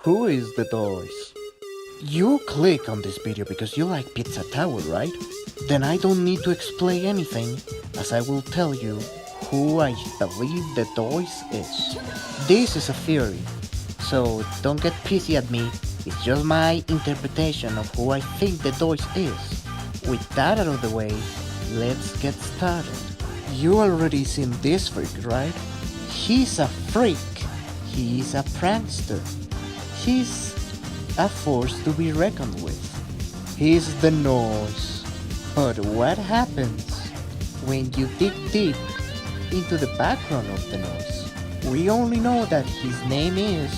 Who is the Doise? You click on this video because you like Pizza Tower, right? Then I don't need to explain anything, as I will tell you who I believe the Doise is. This is a theory, so don't get pissy at me. It's just my interpretation of who I think the Doise is. With that out of the way, let's get started. You already seen this freak, right? He's a freak. He's a prankster. He's a force to be reckoned with. He's the Doise. But what happens when you dig deep into the background of the Doise? We only know that his name is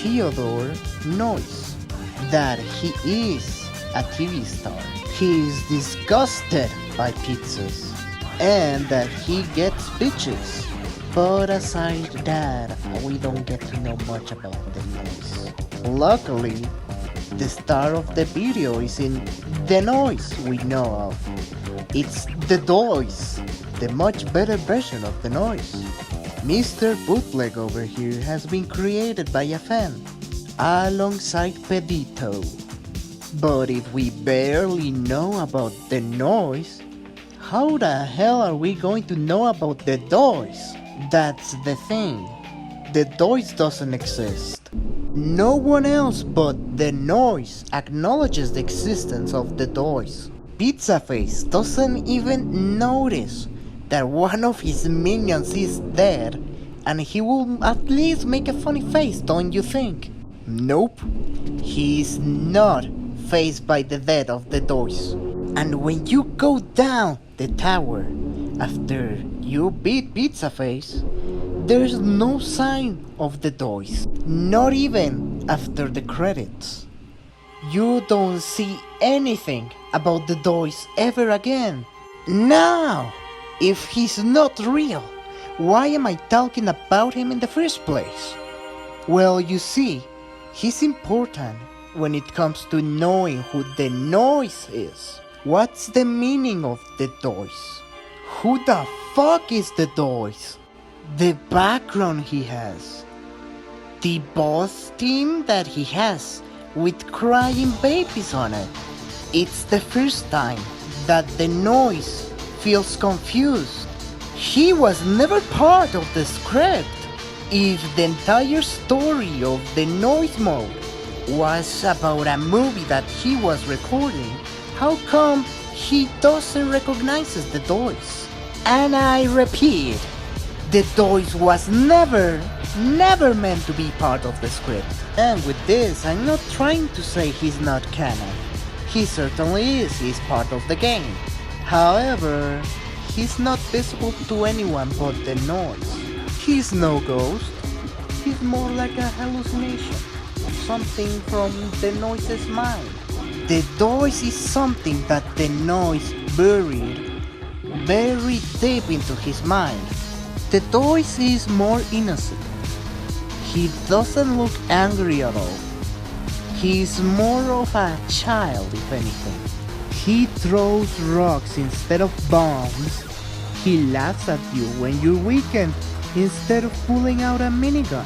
Theodore Doise, that he is a TV star, he is disgusted by pizzas, and that he gets bitches. But aside that, we don't get to know much about the Doise. Luckily, the star of the video is in the Doise we know of. It's the Doise, the much better version of the Doise. Mr. Bootleg over here has been created by a fan, alongside Pedito. But if we barely know about the Doise, how the hell are we going to know about the Doise? That's the thing. The Doise doesn't exist. No one else but the Doise acknowledges the existence of the Doise. Pizzaface doesn't even notice that one of his minions is dead, and he will at least make a funny face, don't you think? Nope, he is not faced by the death of the Doise. And when you go down the tower after you beat Pizzaface, there's no sign of the Doise, not even after the credits. You don't see anything about the Doise ever again. Now, if he's not real, why am I talking about him in the first place? Well, you see, he's important when it comes to knowing who the Doise is. What's the meaning of the Doise? Who the fuck is the Doise? The background he has. The boss team that he has with crying babies on it. It's the first time that the Doise feels confused. He was never part of the script. If the entire story of the Doise mode was about a movie that he was recording, how come he doesn't recognize the Doise? And I repeat, the Doise was never meant to be part of the script. And with this, I'm not trying to say he's not canon. He certainly is, he's part of the game. However, he's not visible to anyone but the Doise. He's no ghost. He's more like a hallucination. Something from the Doise's mind. The Doise is something that the Doise buried very deep into his mind. The Doise is more innocent. He doesn't look angry at all. He's more of a child, if anything. He throws rocks instead of bombs. He laughs at you when you're weakened instead of pulling out a minigun.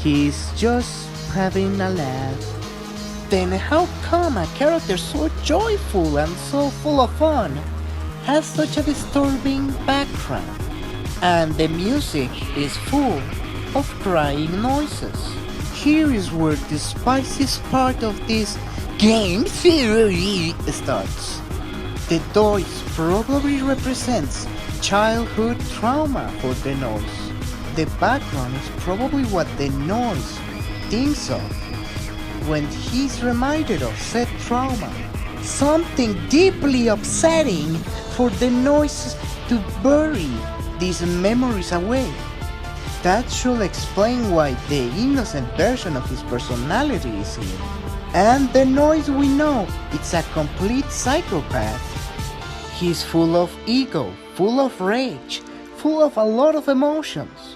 He's just having a laugh. Then how come a character so joyful and so full of fun has such a disturbing background? And the music is full of crying noises. Here is where the spiciest part of this game theory starts. The Doise probably represents childhood trauma for the Doise. The background is probably what the Doise thinks of when he's reminded of said trauma. Something deeply upsetting for the Doise to bury these memories away. That should explain why the innocent version of his personality is here. And the Doise we know, it's a complete psychopath. He's full of ego, full of rage, full of a lot of emotions.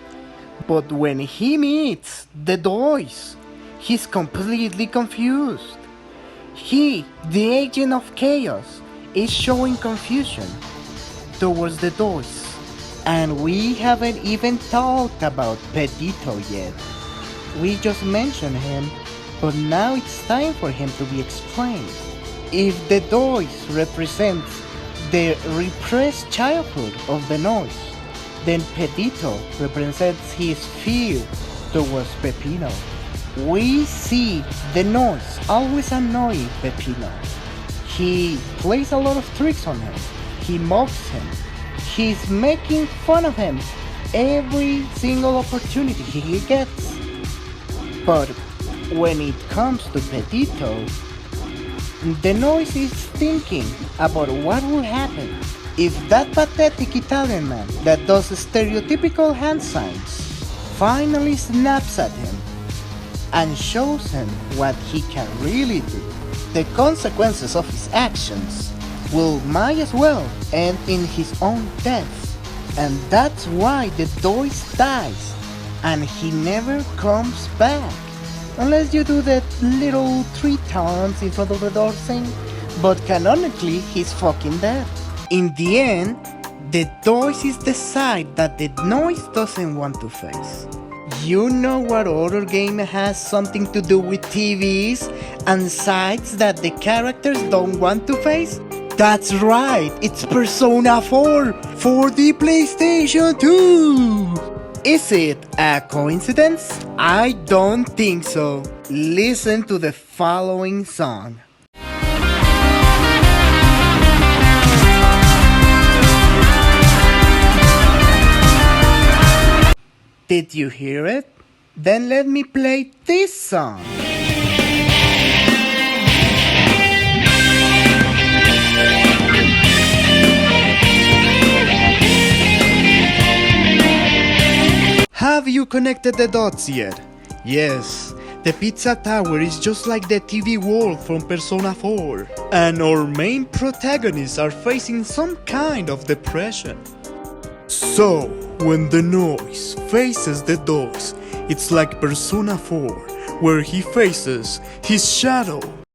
But when he meets the Doise, he's completely confused. He, the agent of chaos, is showing confusion towards the Doise. And we haven't even talked about Pedito yet. We just mentioned him, but now it's time for him to be explained. If the Doise represents the repressed childhood of the Noise, then Pedito represents his fear towards Pepino. We see the Noise always annoy Pepino. He plays a lot of tricks on him. He mocks him. He's making fun of him every single opportunity he gets. But when it comes to Pedito, the Noise is thinking about what will happen if that pathetic Italian man that does stereotypical hand signs finally snaps at him and shows him what he can really do. The consequences of his actions will might as well end in his own death. And that's why the Doise dies and he never comes back. Unless you do that little 3 times in front of the door thing, but canonically he's fucking dead. In the end, the Doise decide that the Noise doesn't want to face. You know what other game has something to do with TVs and sites that the characters don't want to face? That's right, it's Persona 4 for the PlayStation 2! Is it a coincidence? I don't think so. Listen to the following song. Did you hear it? Then let me play this song. Have you connected the dots yet? Yes, the pizza tower is just like the TV world from Persona 4. And our main protagonists are facing some kind of depression. So, when the Noise faces the Doise, it's like Persona 4, where he faces his shadow